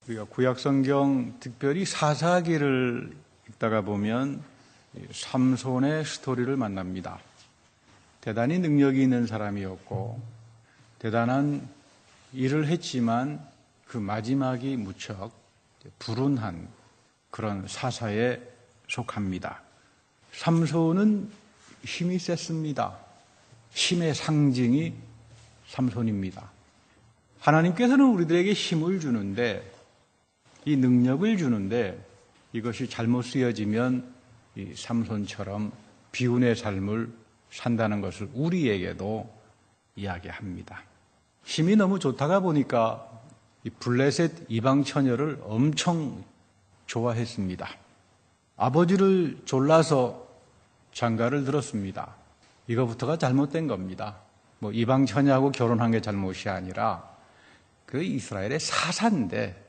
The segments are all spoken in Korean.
우리가 구약성경 특별히 사사기를 읽다가 보면 삼손의 스토리를 만납니다. 대단히 능력이 있는 사람이었고 대단한 일을 했지만 그 마지막이 무척 불운한 그런 사사에 속합니다. 삼손은 힘이 셌습니다. 힘의 상징이 삼손입니다. 하나님께서는 우리들에게 힘을 주는데 이 능력을 주는데 이것이 잘못 쓰여지면 이 삼손처럼 비운의 삶을 산다는 것을 우리에게도 이야기합니다. 힘이 너무 좋다가 보니까 이 블레셋 이방 처녀를 엄청 좋아했습니다. 아버지를 졸라서 장가를 들었습니다. 이거부터가 잘못된 겁니다. 이방 처녀하고 결혼한 게 잘못이 아니라 그 이스라엘의 사사인데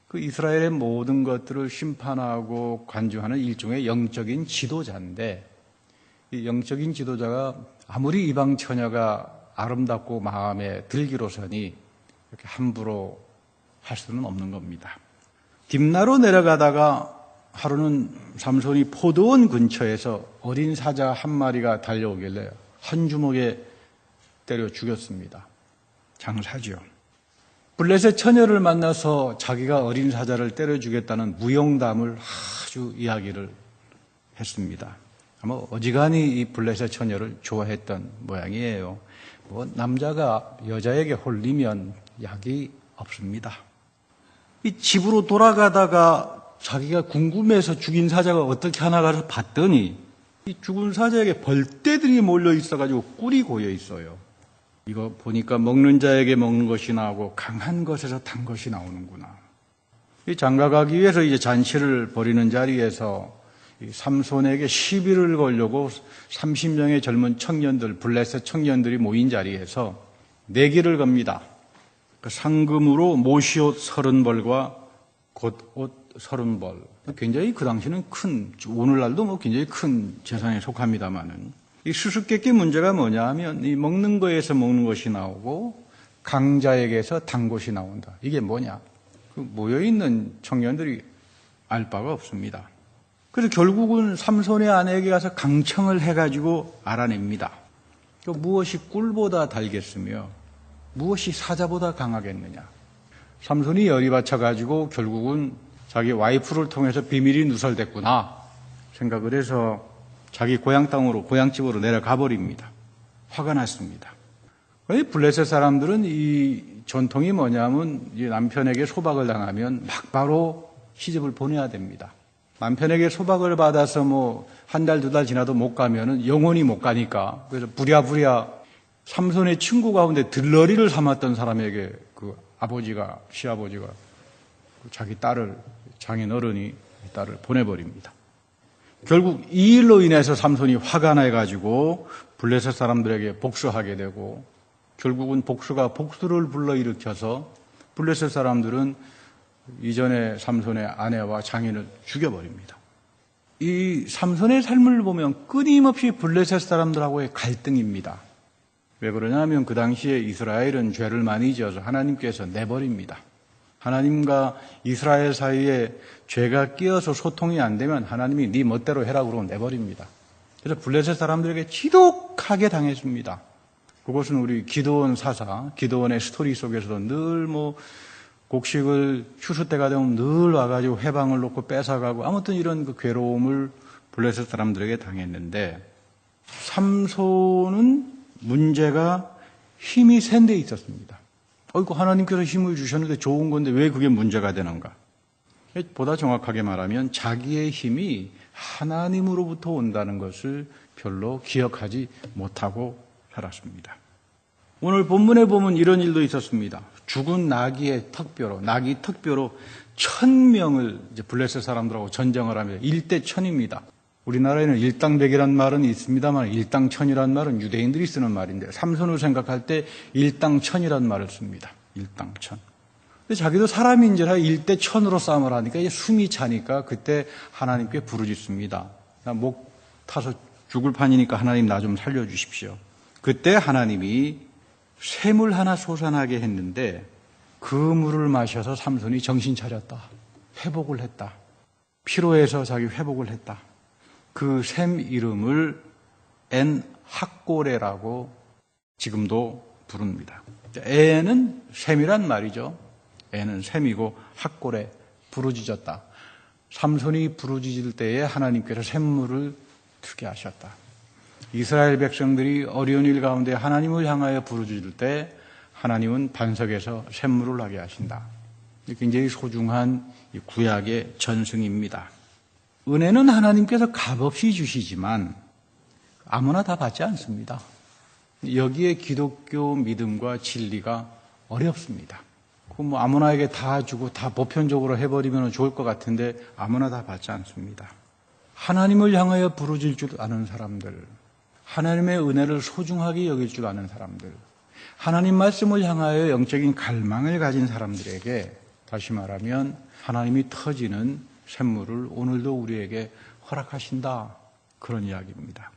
그 이스라엘의 모든 것들을 심판하고 관주하는 일종의 영적인 지도자인데 이 영적인 지도자가 아무리 이방 처녀가 아름답고 마음에 들기로서니 이렇게 함부로 할 수는 없는 겁니다. 딥나로 내려가다가 하루는 삼손이 포도원 근처에서 어린 사자 한 마리가 달려오길래 한 주먹에 때려 죽였습니다. 장사죠. 블레셋 처녀를 만나서 자기가 어린 사자를 때려 죽였다는 무용담을 아주 이야기를 했습니다. 아마 어지간히 이 블레셋 처녀를 좋아했던 모양이에요. 남자가 여자에게 홀리면 약이 없습니다. 이 집으로 돌아가다가 자기가 궁금해서 죽인 사자가 어떻게 하나 가서 봤더니 이 죽은 사자에게 벌떼들이 몰려 있어가지고 꿀이 고여 있어요. 이거 보니까 먹는 자에게 먹는 것이 나오고 강한 것에서 단 것이 나오는구나. 이 장가가기 위해서 이제 잔치를 벌이는 자리에서 이 삼손에게 시비를 걸려고 30명의 젊은 청년들, 블레셋 청년들이 모인 자리에서 내기를 겁니다. 그 상금으로 모시옷 30벌과 겉옷 30벌. 굉장히 그 당시는 큰, 오늘날도 굉장히 큰 재산에 속합니다만은. 이 수수께끼 문제가 뭐냐 하면 이 먹는 거에서 먹는 것이 나오고 강자에게서 단 것이 나온다. 이게 뭐냐? 그 모여있는 청년들이 알 바가 없습니다. 그래서 결국은 삼손의 아내에게 가서 강청을 해가지고 알아냅니다. 무엇이 꿀보다 달겠으며 무엇이 사자보다 강하겠느냐. 삼손이 열이 받쳐가지고 결국은 자기 와이프를 통해서 비밀이 누설됐구나 생각을 해서 자기 고향 땅으로, 고향집으로 내려가 버립니다. 화가 났습니다. 블레셋 사람들은 이 전통이 뭐냐면 이 남편에게 소박을 당하면 막 바로 시집을 보내야 됩니다. 남편에게 소박을 받아서 한 달, 두 달 지나도 못 가면은 영원히 못 가니까 그래서 부랴부랴 삼손의 친구 가운데 들러리를 삼았던 사람에게 그 아버지가, 시아버지가 자기 딸을, 장인 어른이 딸을 보내버립니다. 결국 이 일로 인해서 삼손이 화가 나가지고 블레셋 사람들에게 복수하게 되고 결국은 복수가 복수를 불러일으켜서 블레셋 사람들은 이전에 삼손의 아내와 장인을 죽여버립니다. 이 삼손의 삶을 보면 끊임없이 블레셋 사람들하고의 갈등입니다. 왜 그러냐면 그 당시에 이스라엘은 죄를 많이 지어서 하나님께서 내버립니다. 하나님과 이스라엘 사이에 죄가 끼어서 소통이 안 되면 하나님이 네 멋대로 해라 그러고 내버립니다. 그래서 블레셋 사람들에게 지독하게 당했습니다. 그것은 우리 기드온 사사, 기드온의 스토리 속에서도 늘 곡식을 추수 때가 되면 늘 와가지고 회방을 놓고 뺏어가고 아무튼 이런 그 괴로움을 블레셋 사람들에게 당했는데 삼손은 문제가 힘이 센 데 있었습니다. 하나님께서 힘을 주셨는데 좋은 건데 왜 그게 문제가 되는가? 보다 정확하게 말하면 자기의 힘이 하나님으로부터 온다는 것을 별로 기억하지 못하고 살았습니다. 오늘 본문에 보면 이런 일도 있었습니다. 죽은 나귀의 턱뼈로, 나귀 턱뼈로 1000명을 이제 블레셋 사람들하고 전쟁을 하며 1대1000입니다. 우리나라에는 일당백이란 말은 있습니다만 일당천이란 말은 유대인들이 쓰는 말인데 삼손을 생각할 때 일당천이란 말을 씁니다. 일당천. 근데 자기도 사람인지라 1대1000으로 싸움을 하니까 이제 숨이 차니까 그때 하나님께 부르짖습니다. 목 타서 죽을 판이니까 하나님 나 좀 살려주십시오. 그때 하나님이 샘을 하나 솟아나게 했는데 그 물을 마셔서 삼손이 정신 차렸다. 회복을 했다. 피로해서 자기 회복을 했다. 그 샘 이름을 엔 학고레라고 지금도 부릅니다. 에는 샘이란 말이죠. 에는 샘이고 학고레, 부르짖었다. 삼손이 부르짖을 때에 하나님께서 샘물을 트게 하셨다. 이스라엘 백성들이 어려운 일 가운데 하나님을 향하여 부르짖을 때 하나님은 반석에서 샘물을 나게 하신다. 굉장히 소중한 구약의 전승입니다. 은혜는 하나님께서 값없이 주시지만 아무나 다 받지 않습니다. 여기에 기독교 믿음과 진리가 어렵습니다. 아무나에게 다 주고 다 보편적으로 해버리면 좋을 것 같은데 아무나 다 받지 않습니다. 하나님을 향하여 부르짖을 줄 아는 사람들, 하나님의 은혜를 소중하게 여길 줄 아는 사람들, 하나님 말씀을 향하여 영적인 갈망을 가진 사람들에게 다시 말하면 하나님이 터지는 샘물을 오늘도 우리에게 허락하신다. 그런 이야기입니다.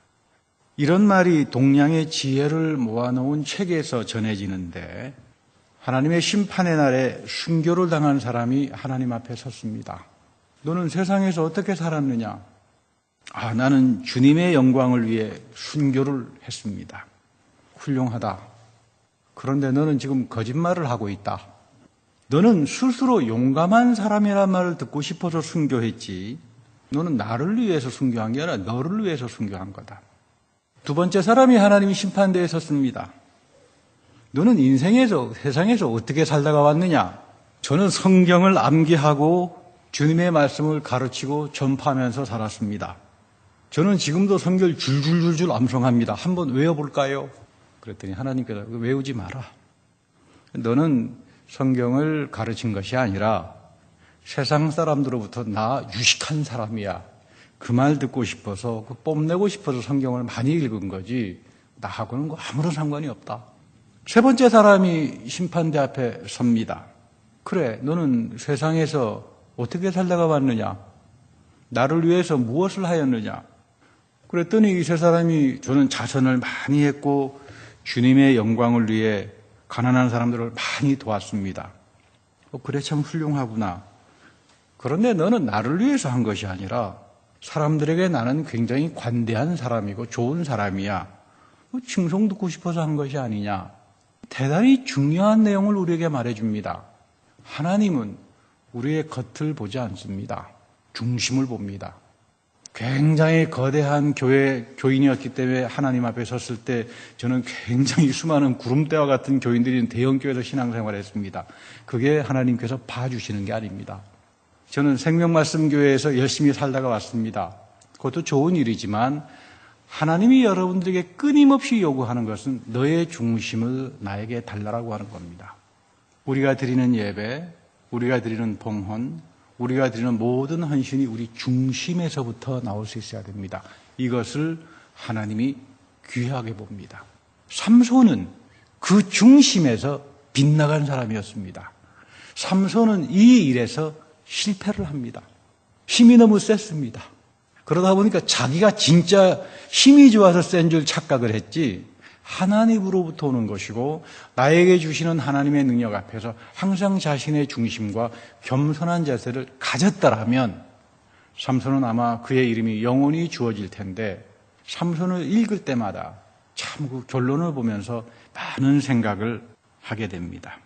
이런 말이 동량의 지혜를 모아놓은 책에서 전해지는데 하나님의 심판의 날에 순교를 당한 사람이 하나님 앞에 섰습니다. 너는 세상에서 어떻게 살았느냐? 나는 주님의 영광을 위해 순교를 했습니다. 훌륭하다. 그런데 너는 지금 거짓말을 하고 있다. 너는 스스로 용감한 사람이란 말을 듣고 싶어서 순교했지. 너는 나를 위해서 순교한 게 아니라 너를 위해서 순교한 거다. 두 번째 사람이 하나님의 심판대에 섰습니다. 너는 인생에서, 세상에서 어떻게 살다가 왔느냐? 저는 성경을 암기하고 주님의 말씀을 가르치고 전파하면서 살았습니다. 저는 지금도 성경을 줄줄줄줄 암송합니다. 한번 외워볼까요? 그랬더니 하나님께서 외우지 마라. 너는 성경을 가르친 것이 아니라 세상 사람들로부터 나 유식한 사람이야. 그 말 듣고 싶어서, 뽐내고 싶어서 성경을 많이 읽은 거지 나하고는 아무런 상관이 없다. 세 번째 사람이 심판대 앞에 섭니다. 그래, 너는 세상에서 어떻게 살다가 왔느냐? 나를 위해서 무엇을 하였느냐? 그랬더니 이 세 사람이 저는 자선을 많이 했고 주님의 영광을 위해 가난한 사람들을 많이 도왔습니다. 그래, 참 훌륭하구나. 그런데 너는 나를 위해서 한 것이 아니라 사람들에게 나는 굉장히 관대한 사람이고 좋은 사람이야. 칭송 듣고 싶어서 한 것이 아니냐. 대단히 중요한 내용을 우리에게 말해줍니다. 하나님은 우리의 겉을 보지 않습니다. 중심을 봅니다. 굉장히 거대한 교인이었기 때문에 하나님 앞에 섰을 때 저는 굉장히 수많은 구름대와 같은 교인들이 대형교회에서 신앙생활을 했습니다. 그게 하나님께서 봐주시는 게 아닙니다. 저는 생명말씀교회에서 열심히 살다가 왔습니다. 그것도 좋은 일이지만 하나님이 여러분들에게 끊임없이 요구하는 것은 너의 중심을 나에게 달라라고 하는 겁니다. 우리가 드리는 예배, 우리가 드리는 봉헌, 우리가 드리는 모든 헌신이 우리 중심에서부터 나올 수 있어야 됩니다. 이것을 하나님이 귀하게 봅니다. 삼손은 그 중심에서 빗나간 사람이었습니다. 삼손은 이 일에서 실패를 합니다. 힘이 너무 셌습니다. 그러다 보니까 자기가 진짜 힘이 좋아서 센 줄 착각을 했지 하나님으로부터 오는 것이고 나에게 주시는 하나님의 능력 앞에서 항상 자신의 중심과 겸손한 자세를 가졌다라면 삼손은 아마 그의 이름이 영원히 주어질 텐데 삼손을 읽을 때마다 참 그 결론을 보면서 많은 생각을 하게 됩니다.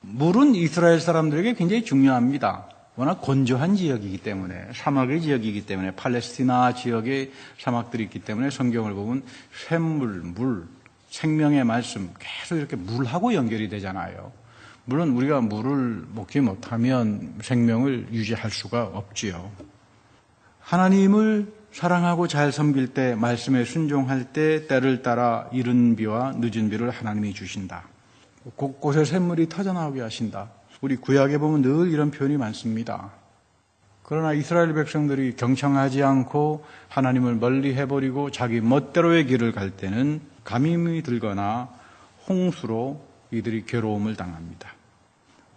물은 이스라엘 사람들에게 굉장히 중요합니다. 워낙 건조한 지역이기 때문에 사막의 지역이기 때문에 팔레스티나 지역의 사막들이 있기 때문에 성경을 보면 샘물, 물, 생명의 말씀 계속 이렇게 물하고 연결이 되잖아요. 물론 우리가 물을 먹지 못하면 생명을 유지할 수가 없지요. 하나님을 사랑하고 잘 섬길 때 말씀에 순종할 때 때를 따라 이른 비와 늦은 비를 하나님이 주신다. 곳곳에 샘물이 터져나오게 하신다. 우리 구약에 보면 늘 이런 표현이 많습니다. 그러나 이스라엘 백성들이 경청하지 않고 하나님을 멀리 해버리고 자기 멋대로의 길을 갈 때는 감임이 들거나 홍수로 이들이 괴로움을 당합니다.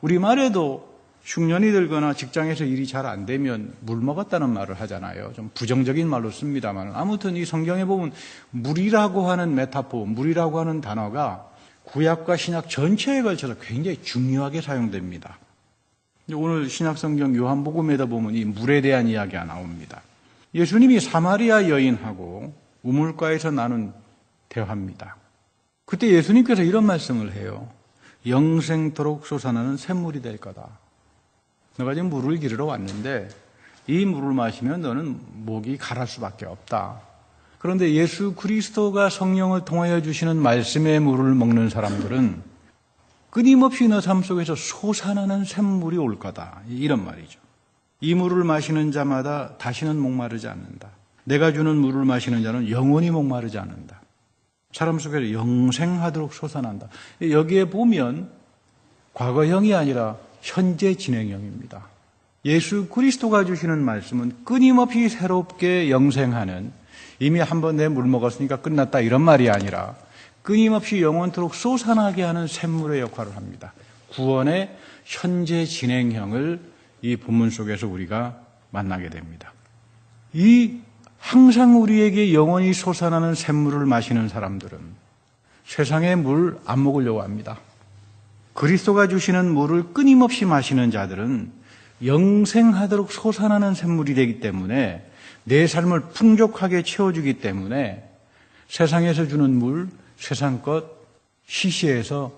우리말에도 흉년이 들거나 직장에서 일이 잘 안 되면 물 먹었다는 말을 하잖아요. 좀 부정적인 말로 씁니다만 아무튼 이 성경에 보면 물이라고 하는 메타포, 물이라고 하는 단어가 구약과 신약 전체에 걸쳐서 굉장히 중요하게 사용됩니다. 오늘 신약성경 요한복음에다 보면 이 물에 대한 이야기가 나옵니다. 예수님이 사마리아 여인하고 우물가에서 나눈 대화입니다. 그때 예수님께서 이런 말씀을 해요. 영생토록 솟아나는 샘물이 될 거다. 너가 지금 물을 기르러 왔는데 이 물을 마시면 너는 목이 가랄 수밖에 없다. 그런데 예수 그리스도가 성령을 통하여 주시는 말씀의 물을 먹는 사람들은 끊임없이 너 삶 속에서 솟아나는 샘물이 올 거다. 이런 말이죠. 이 물을 마시는 자마다 다시는 목마르지 않는다. 내가 주는 물을 마시는 자는 영원히 목마르지 않는다. 사람 속에서 영생하도록 솟아난다. 여기에 보면 과거형이 아니라 현재 진행형입니다. 예수 그리스도가 주시는 말씀은 끊임없이 새롭게 영생하는, 이미 한번 내 물 먹었으니까 끝났다 이런 말이 아니라 끊임없이 영원토록 솟아나게 하는 샘물의 역할을 합니다. 구원의 현재 진행형을 이 본문 속에서 우리가 만나게 됩니다. 이 항상 우리에게 영원히 솟아나는 샘물을 마시는 사람들은 세상의 물 안 먹으려고 합니다. 그리스도가 주시는 물을 끊임없이 마시는 자들은 영생하도록 솟아나는 샘물이 되기 때문에 내 삶을 풍족하게 채워주기 때문에 세상에서 주는 물, 세상 것 시시해서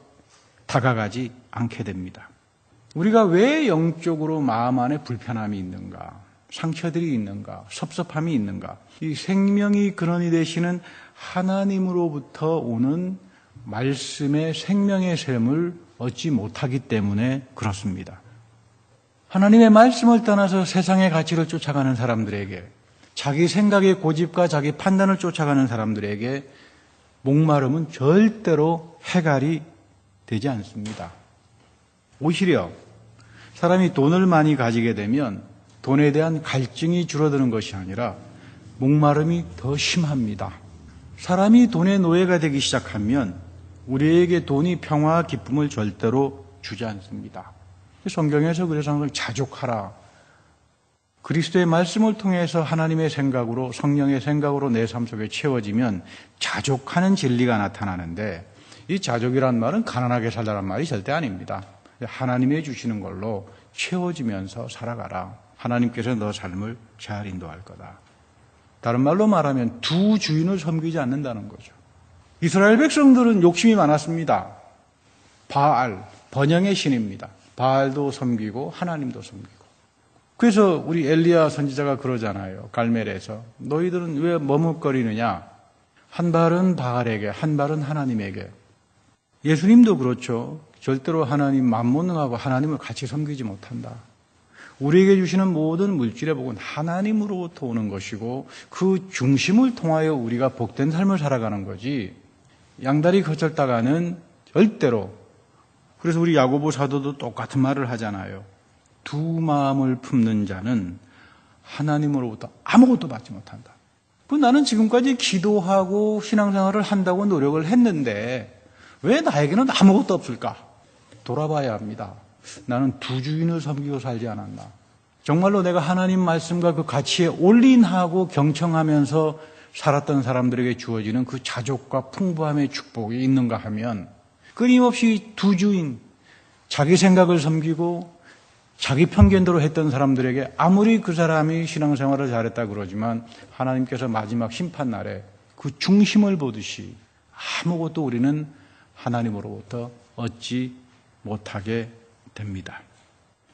다가가지 않게 됩니다. 우리가 왜 영적으로 마음 안에 불편함이 있는가, 상처들이 있는가, 섭섭함이 있는가? 이 생명이 근원이 되시는 하나님으로부터 오는 말씀의 생명의 샘을 얻지 못하기 때문에 그렇습니다. 하나님의 말씀을 떠나서 세상의 가치를 쫓아가는 사람들에게, 자기 생각의 고집과 자기 판단을 쫓아가는 사람들에게 목마름은 절대로 해결이 되지 않습니다. 오히려 사람이 돈을 많이 가지게 되면 돈에 대한 갈증이 줄어드는 것이 아니라 목마름이 더 심합니다. 사람이 돈의 노예가 되기 시작하면 우리에게 돈이 평화와 기쁨을 절대로 주지 않습니다. 성경에서 그래서 항상 자족하라. 그리스도의 말씀을 통해서 하나님의 생각으로, 성령의 생각으로 내 삶 속에 채워지면 자족하는 진리가 나타나는데, 이 자족이란 말은 가난하게 살라는 말이 절대 아닙니다. 하나님이 주시는 걸로 채워지면서 살아가라. 하나님께서 너 삶을 잘 인도할 거다. 다른 말로 말하면 두 주인을 섬기지 않는다는 거죠. 이스라엘 백성들은 욕심이 많았습니다. 바알, 번영의 신입니다. 바알도 섬기고 하나님도 섬기고. 그래서 우리 엘리야 선지자가 그러잖아요. 갈멜에서 너희들은 왜 머뭇거리느냐? 한 발은 바알에게, 한 발은 하나님에게. 예수님도 그렇죠. 절대로 하나님 만몬하고 하나님을 같이 섬기지 못한다. 우리에게 주시는 모든 물질의 복은 하나님으로부터 오는 것이고 그 중심을 통하여 우리가 복된 삶을 살아가는 거지, 양다리 거쳤다가는 절대로. 그래서 우리 야고보 사도도 똑같은 말을 하잖아요. 두 마음을 품는 자는 하나님으로부터 아무것도 받지 못한다. 나는 지금까지 기도하고 신앙생활을 한다고 노력을 했는데 왜 나에게는 아무것도 없을까? 돌아봐야 합니다. 나는 두 주인을 섬기고 살지 않았나? 정말로 내가 하나님 말씀과 그 가치에 올인하고 경청하면서 살았던 사람들에게 주어지는 그 자족과 풍부함의 축복이 있는가 하면, 끊임없이 두 주인, 자기 생각을 섬기고 자기 편견대로 했던 사람들에게 아무리 그 사람이 신앙생활을 잘했다 그러지만 하나님께서 마지막 심판날에 그 중심을 보듯이 아무것도 우리는 하나님으로부터 얻지 못하게 됩니다.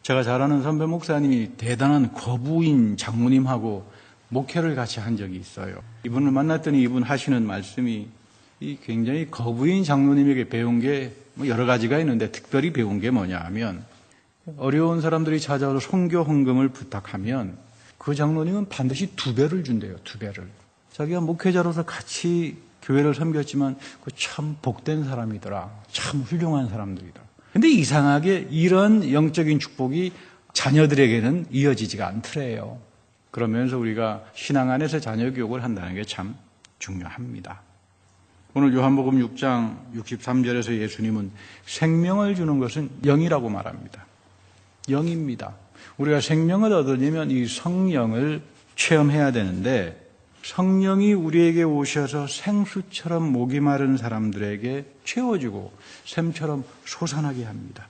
제가 잘 아는 선배 목사님이 대단한 거부인 장모님하고 목회를 같이 한 적이 있어요. 이분을 만났더니 이분 하시는 말씀이, 이 굉장히 거부인 장로님에게 배운 게 여러 가지가 있는데 특별히 배운 게 뭐냐 하면, 어려운 사람들이 찾아와서 선교 헌금을 부탁하면 그 장로님은 반드시 2배를 준대요. 2배를. 자기가 목회자로서 같이 교회를 섬겼지만 그 참 복된 사람이더라. 참 훌륭한 사람들이다. 근데 이상하게 이런 영적인 축복이 자녀들에게는 이어지지가 않더래요. 그러면서 우리가 신앙 안에서 자녀 교육을 한다는 게 참 중요합니다. 오늘 요한복음 6장 63절에서 예수님은 생명을 주는 것은 영이라고 말합니다. 영입니다. 우리가 생명을 얻으려면 이 성령을 체험해야 되는데, 성령이 우리에게 오셔서 생수처럼 목이 마른 사람들에게 채워주고 샘처럼 솟아나게 합니다.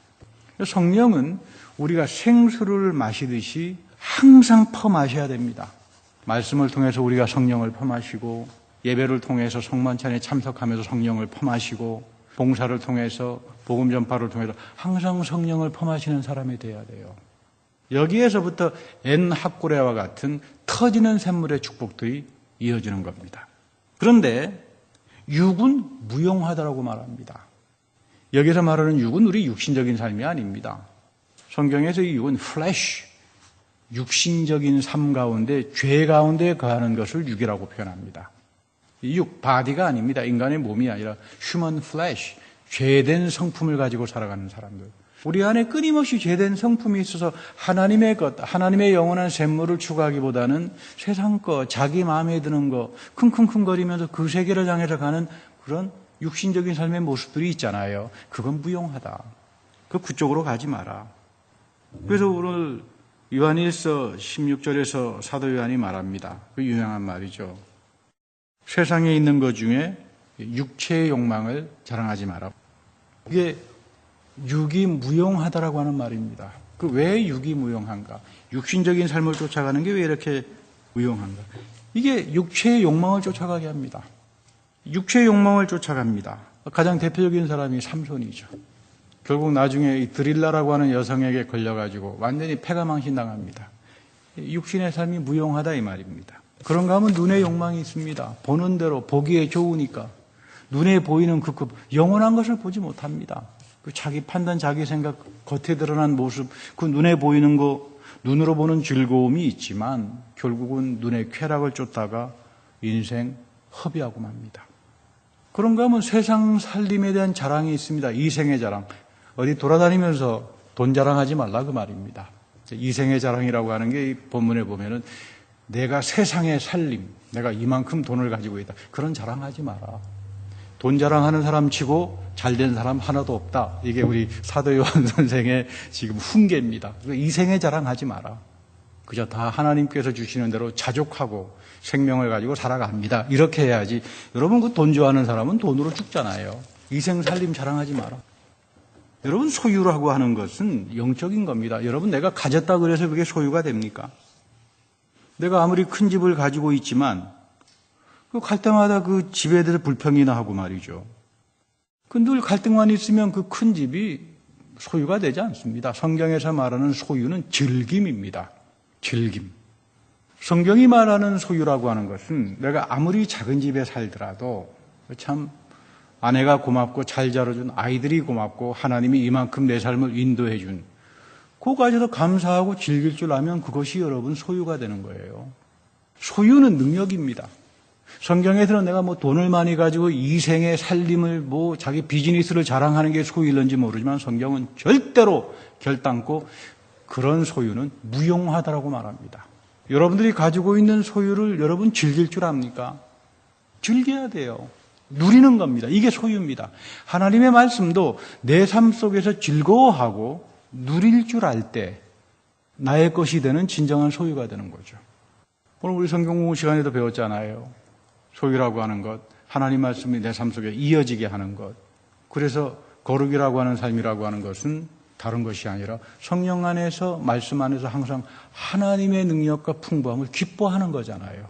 성령은 우리가 생수를 마시듯이 항상 퍼마셔야 됩니다. 말씀을 통해서 우리가 성령을 퍼마시고, 예배를 통해서 성만찬에 참석하면서 성령을 퍼마시고, 봉사를 통해서, 복음 전파를 통해서 항상 성령을 퍼마시는 사람이 돼야 돼요. 여기에서부터 엔합고레와 같은 터지는 샘물의 축복들이 이어지는 겁니다. 그런데 육은 무용하다라고 말합니다. 여기서 말하는 육은 우리 육신적인 삶이 아닙니다. 성경에서 이 육은 flesh, 육신적인 삶 가운데 죄 가운데 거하는 것을 육이라고 표현합니다. 이 육, 바디가 아닙니다. 인간의 몸이 아니라 human flesh, 죄된 성품을 가지고 살아가는 사람들. 우리 안에 끊임없이 죄된 성품이 있어서 하나님의 것, 하나님의 영원한 샘물을 추구하기보다는 세상 것, 자기 마음에 드는 것, 킁킁킁거리면서 그 세계를 향해서 가는 그런 육신적인 삶의 모습들이 있잖아요. 그건 무용하다. 그쪽으로 가지 마라. 그래서 오늘 요한일서 16절에서 사도 요한이 말합니다. 그 유명한 말이죠. 세상에 있는 것 중에 육체의 욕망을 자랑하지 마라. 이게 육이 무용하다라고 하는 말입니다. 왜 육이 무용한가? 육신적인 삶을 쫓아가는 게 왜 이렇게 무용한가? 이게 육체의 욕망을 쫓아가게 합니다. 육체의 욕망을 쫓아갑니다. 가장 대표적인 사람이 삼손이죠. 결국 나중에 이 드릴라라고 하는 여성에게 걸려가지고 완전히 패가 망신당합니다. 육신의 삶이 무용하다 이 말입니다. 그런가 하면 눈의 욕망이 있습니다. 보는 대로 보기에 좋으니까 눈에 보이는 그 영원한 것을 보지 못합니다. 그 자기 판단, 자기 생각, 겉에 드러난 모습, 그 눈에 보이는 거, 눈으로 보는 즐거움이 있지만 결국은 눈의 쾌락을 쫓다가 인생 허비하고 맙니다. 그런가 하면 세상 살림에 대한 자랑이 있습니다. 이생의 자랑. 어디 돌아다니면서 돈 자랑하지 말라 그 말입니다. 이생의 자랑이라고 하는 게 이 본문에 보면은 내가 세상의 살림, 내가 이만큼 돈을 가지고 있다. 그런 자랑하지 마라. 돈 자랑하는 사람 치고 잘된 사람 하나도 없다. 이게 우리 사도 요한 선생의 지금 훈계입니다. 이생의 자랑하지 마라. 그저 다 하나님께서 주시는 대로 자족하고 생명을 가지고 살아갑니다. 이렇게 해야지. 여러분 그 돈 좋아하는 사람은 돈으로 죽잖아요. 이생 살림 자랑하지 마라. 여러분 소유라고 하는 것은 영적인 겁니다. 여러분 내가 가졌다 그래서 그게 소유가 됩니까? 내가 아무리 큰 집을 가지고 있지만 갈 때마다 그 집에 대해서 불평이나 하고 말이죠. 늘 갈등만 있으면 그 큰 집이 소유가 되지 않습니다. 성경에서 말하는 소유는 즐김입니다. 즐김. 성경이 말하는 소유라고 하는 것은 내가 아무리 작은 집에 살더라도 참 아내가 고맙고 잘 자라준 아이들이 고맙고 하나님이 이만큼 내 삶을 인도해 준 그거 가지고 감사하고 즐길 줄 알면 그것이 여러분 소유가 되는 거예요. 소유는 능력입니다. 성경에서는 내가 돈을 많이 가지고 이생의 살림을 자기 비즈니스를 자랑하는 게 소유일는지 모르지만 성경은 절대로 결단코 그런 소유는 무용하다라고 말합니다. 여러분들이 가지고 있는 소유를 여러분 즐길 줄 압니까? 즐겨야 돼요. 누리는 겁니다. 이게 소유입니다. 하나님의 말씀도 내 삶 속에서 즐거워하고 누릴 줄 알 때 나의 것이 되는 진정한 소유가 되는 거죠. 오늘 우리 성경 공부 시간에도 배웠잖아요. 소유라고 하는 것, 하나님 말씀이 내 삶 속에 이어지게 하는 것. 그래서 거룩이라고 하는 삶이라고 하는 것은 다른 것이 아니라 성령 안에서, 말씀 안에서 항상 하나님의 능력과 풍부함을 기뻐하는 거잖아요.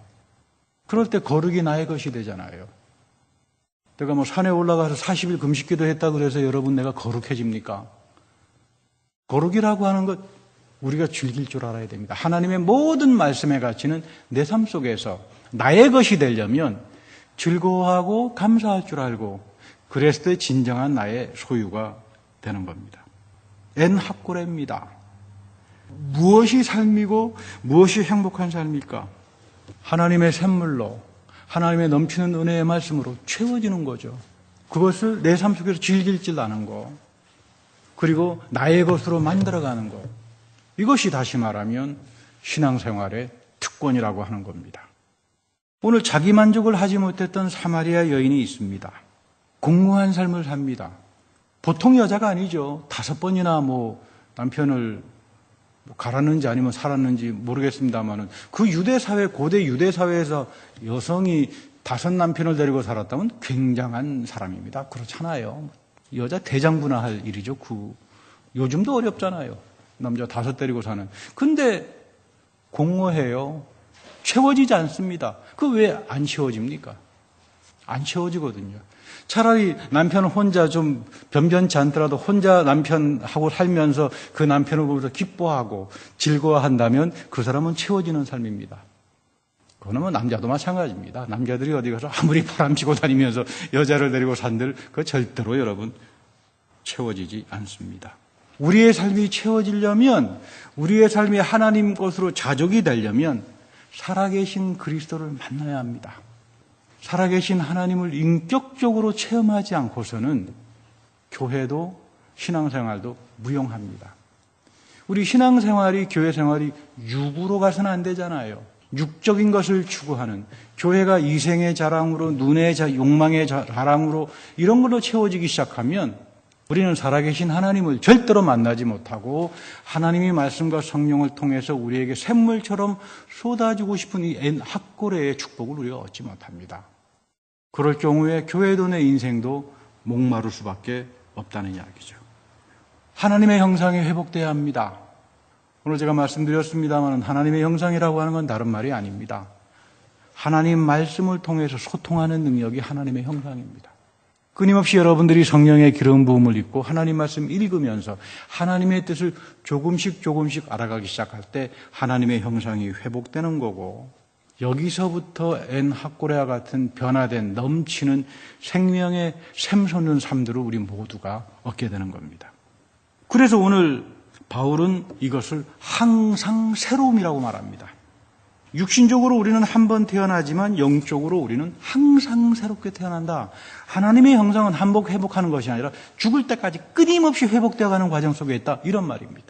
그럴 때 거룩이 나의 것이 되잖아요. 내가 산에 올라가서 40일 금식기도 했다 그래서 여러분 내가 거룩해집니까? 거룩이라고 하는 것 우리가 즐길 줄 알아야 됩니다. 하나님의 모든 말씀의 가치는 내 삶 속에서 나의 것이 되려면 즐거워하고 감사할 줄 알고 그랬을 때 진정한 나의 소유가 되는 겁니다. 엔합고레입니다. 무엇이 삶이고 무엇이 행복한 삶일까? 하나님의 샘물로 하나님의 넘치는 은혜의 말씀으로 채워지는 거죠. 그것을 내 삶 속에서 즐길 줄 아는 거. 그리고 나의 것으로 만들어가는 것. 이것이 다시 말하면 신앙생활의 특권이라고 하는 겁니다. 오늘 자기 만족을 하지 못했던 사마리아 여인이 있습니다. 공무한 삶을 삽니다. 보통 여자가 아니죠. 5번이나 남편을 뭐 갈았는지 아니면 살았는지 모르겠습니다만은 그 유대 사회, 고대 유대 사회에서 여성이 5 남편을 데리고 살았다면 굉장한 사람입니다. 그렇잖아요. 여자 대장부나 할 일이죠. 요즘도 어렵잖아요. 남자 5 데리고 사는. 근데 공허해요. 채워지지 않습니다. 그 왜 안 채워집니까? 안 채워지거든요. 차라리 남편은 혼자 좀 변변치 않더라도 혼자 남편하고 살면서 그 남편을 보면서 기뻐하고 즐거워한다면 그 사람은 채워지는 삶입니다. 그거는 뭐 남자도 마찬가지입니다. 남자들이 어디 가서 아무리 바람피고 다니면서 여자를 데리고 산들 그 절대로 여러분 채워지지 않습니다. 우리의 삶이 채워지려면, 우리의 삶이 하나님 것으로 자족이 되려면 살아계신 그리스도를 만나야 합니다. 살아계신 하나님을 인격적으로 체험하지 않고서는 교회도 신앙생활도 무용합니다. 우리 신앙생활이, 교회생활이 육으로 가서는 안 되잖아요. 육적인 것을 추구하는, 교회가 이생의 자랑으로, 눈의 욕망의 자랑으로 이런 걸로 채워지기 시작하면 우리는 살아계신 하나님을 절대로 만나지 못하고 하나님의 말씀과 성령을 통해서 우리에게 샘물처럼 쏟아지고 싶은 이 학고래의 축복을 우리가 얻지 못합니다. 그럴 경우에 교회도 내 인생도 목마를 수밖에 없다는 이야기죠. 하나님의 형상이 회복돼야 합니다. 오늘 제가 말씀드렸습니다만 하나님의 형상이라고 하는 건 다른 말이 아닙니다. 하나님 말씀을 통해서 소통하는 능력이 하나님의 형상입니다. 끊임없이 여러분들이 성령의 기름 부음을 입고 하나님 말씀 읽으면서 하나님의 뜻을 조금씩 알아가기 시작할 때 하나님의 형상이 회복되는 거고, 여기서부터 학고래와 같은 변화된 넘치는 생명의 샘솟는 삶들을 우리 모두가 얻게 되는 겁니다. 그래서 오늘 바울은 이것을 항상 새로움이라고 말합니다. 육신적으로 우리는 한 번 태어나지만 영적으로 우리는 항상 새롭게 태어난다. 하나님의 형상은 한번 회복하는 것이 아니라 죽을 때까지 끊임없이 회복되어가는 과정 속에 있다. 이런 말입니다.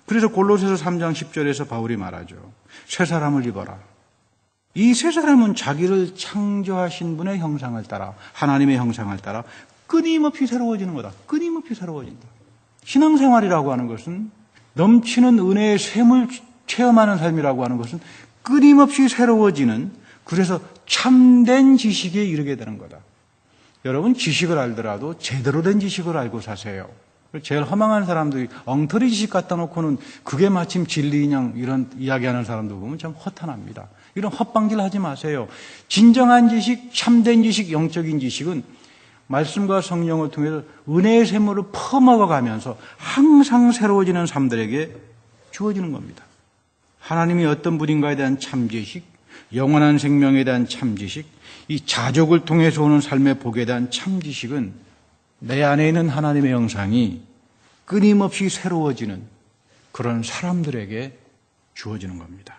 그래서 골로새서 3장 10절에서 바울이 말하죠. 새 사람을 입어라. 이 새 사람은 자기를 창조하신 분의 형상을 따라, 하나님의 형상을 따라 끊임없이 새로워지는 거다. 끊임없이 새로워진다. 신앙생활이라고 하는 것은, 넘치는 은혜의 샘을 체험하는 삶이라고 하는 것은 끊임없이 새로워지는, 그래서 참된 지식에 이르게 되는 거다. 여러분, 지식을 알더라도 제대로 된 지식을 알고 사세요. 제일 허망한 사람들이 엉터리 지식 갖다 놓고는 그게 마침 진리냐 이런 이야기하는 사람들 보면 참 허탄합니다. 이런 헛방질 하지 마세요. 진정한 지식, 참된 지식, 영적인 지식은 말씀과 성령을 통해서 은혜의 샘물을 퍼먹어가면서 항상 새로워지는 삶들에게 주어지는 겁니다. 하나님이 어떤 분인가에 대한 참지식, 영원한 생명에 대한 참지식, 이 자족을 통해서 오는 삶의 복에 대한 참지식은 내 안에 있는 하나님의 형상이 끊임없이 새로워지는 그런 사람들에게 주어지는 겁니다.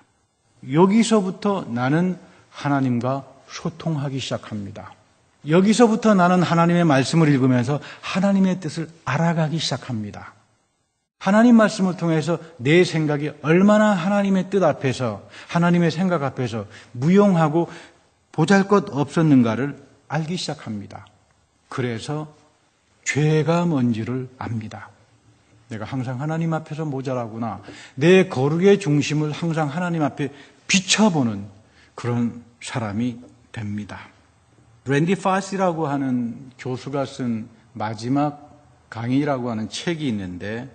여기서부터 나는 하나님과 소통하기 시작합니다. 여기서부터 나는 하나님의 말씀을 읽으면서 하나님의 뜻을 알아가기 시작합니다. 하나님 말씀을 통해서 내 생각이 얼마나 하나님의 뜻 앞에서, 하나님의 생각 앞에서 무용하고 보잘것없었는가를 알기 시작합니다. 그래서 죄가 뭔지를 압니다. 내가 항상 하나님 앞에서 모자라구나. 내 거룩의 중심을 항상 하나님 앞에 비춰보는 그런 사람이 됩니다. 랜디 파시라고 하는 교수가 쓴 마지막 강의라고 하는 책이 있는데,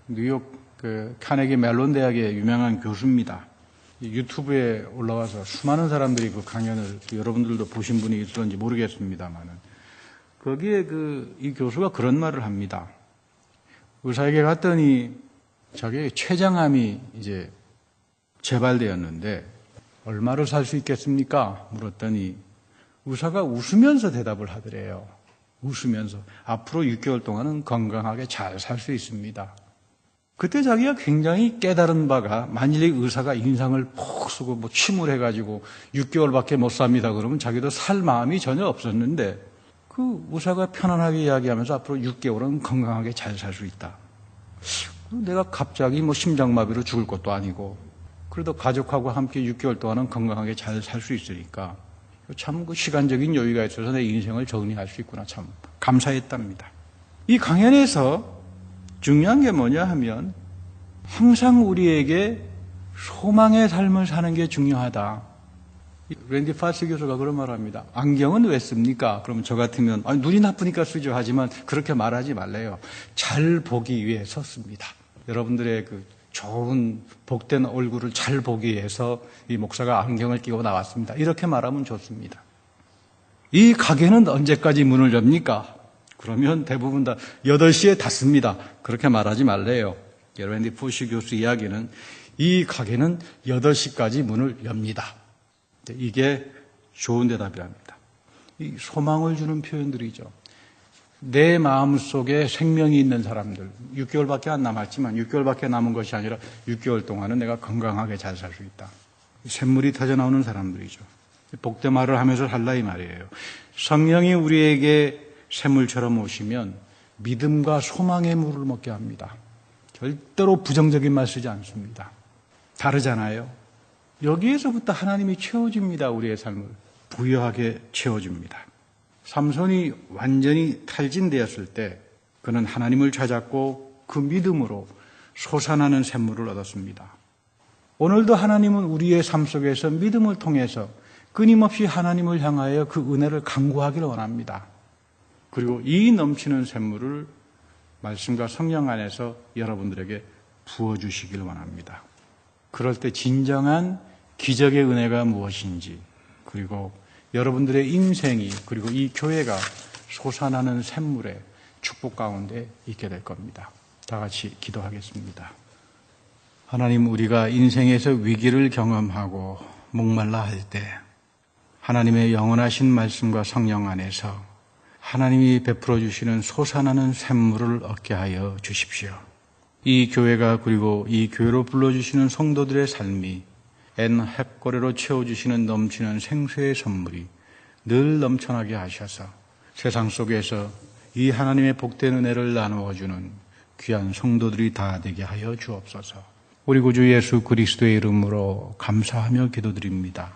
뉴욕 카네기 멜론 대학의 유명한 교수입니다. 유튜브에 올라와서 수많은 사람들이 그 강연을, 여러분들도 보신 분이 있었는지 모르겠습니다만은, 거기에 이 교수가 그런 말을 합니다. 의사에게 갔더니 자기의 췌장암이 이제 재발되었는데 얼마를 살 수 있겠습니까? 물었더니 의사가 웃으면서 대답을 하더래요. 웃으면서 앞으로 6개월 동안은 건강하게 잘 살 수 있습니다. 그때 자기가 굉장히 깨달은 바가, 만일에 의사가 인상을 푹 쓰고 뭐 침을 해가지고 6개월밖에 못 삽니다 그러면 자기도 살 마음이 전혀 없었는데, 그 의사가 편안하게 이야기하면서 앞으로 6개월은 건강하게 잘 살 수 있다. 내가 갑자기 뭐 심장마비로 죽을 것도 아니고, 그래도 가족하고 함께 6개월 동안은 건강하게 잘 살 수 있으니까 참 그 시간적인 여유가 있어서 내 인생을 정리할 수 있구나, 참 감사했답니다. 이 강연에서 중요한 게 뭐냐 하면 항상 우리에게 소망의 삶을 사는 게 중요하다. 랜디 파스 교수가 그런 말을 합니다. 안경은 왜 씁니까? 그러면 저 같으면 눈이 나쁘니까 쓰죠. 하지만 그렇게 말하지 말래요. 잘 보기 위해서 씁니다. 여러분들의 그 좋은 복된 얼굴을 잘 보기 위해서 이 목사가 안경을 끼고 나왔습니다. 이렇게 말하면 좋습니다. 이 가게는 언제까지 문을 엽니까? 그러면 대부분 다 8시에 닫습니다. 그렇게 말하지 말래요. 랜디 푸시 교수 이야기는 이 가게는 8시까지 문을 엽니다. 이게 좋은 대답이랍니다. 이 소망을 주는 표현들이죠. 내 마음속에 생명이 있는 사람들, 6개월밖에 안 남았지만 6개월밖에 남은 것이 아니라 6개월 동안은 내가 건강하게 잘 살 수 있다. 샘물이 터져나오는 사람들이죠. 복된 말을 하면서 살라 이 말이에요. 성령이 우리에게 샘물처럼 오시면 믿음과 소망의 물을 먹게 합니다. 절대로 부정적인 말 쓰지 않습니다. 다르잖아요. 여기에서부터 하나님이 채워줍니다. 우리의 삶을 부유하게 채워줍니다. 삼손이 완전히 탈진되었을 때 그는 하나님을 찾았고 그 믿음으로 솟아나는 샘물을 얻었습니다. 오늘도 하나님은 우리의 삶 속에서 믿음을 통해서 끊임없이 하나님을 향하여 그 은혜를 간구하기를 원합니다. 그리고 이 넘치는 샘물을 말씀과 성령 안에서 여러분들에게 부어주시길 원합니다. 그럴 때 진정한 기적의 은혜가 무엇인지, 그리고 여러분들의 인생이, 그리고 이 교회가 솟아나는 샘물의 축복 가운데 있게 될 겁니다. 다 같이 기도하겠습니다. 하나님, 우리가 인생에서 위기를 경험하고 목말라 할 때 하나님의 영원하신 말씀과 성령 안에서 하나님이 베풀어 주시는 솟아나는 샘물을 얻게 하여 주십시오. 이 교회가, 그리고 이 교회로 불러주시는 성도들의 삶이 햇거리로 채워주시는 넘치는 생수의 선물이 늘 넘쳐나게 하셔서 세상 속에서 이 하나님의 복된 은혜를 나누어주는 귀한 성도들이 다 되게 하여 주옵소서. 우리 구주 예수 그리스도의 이름으로 감사하며 기도드립니다.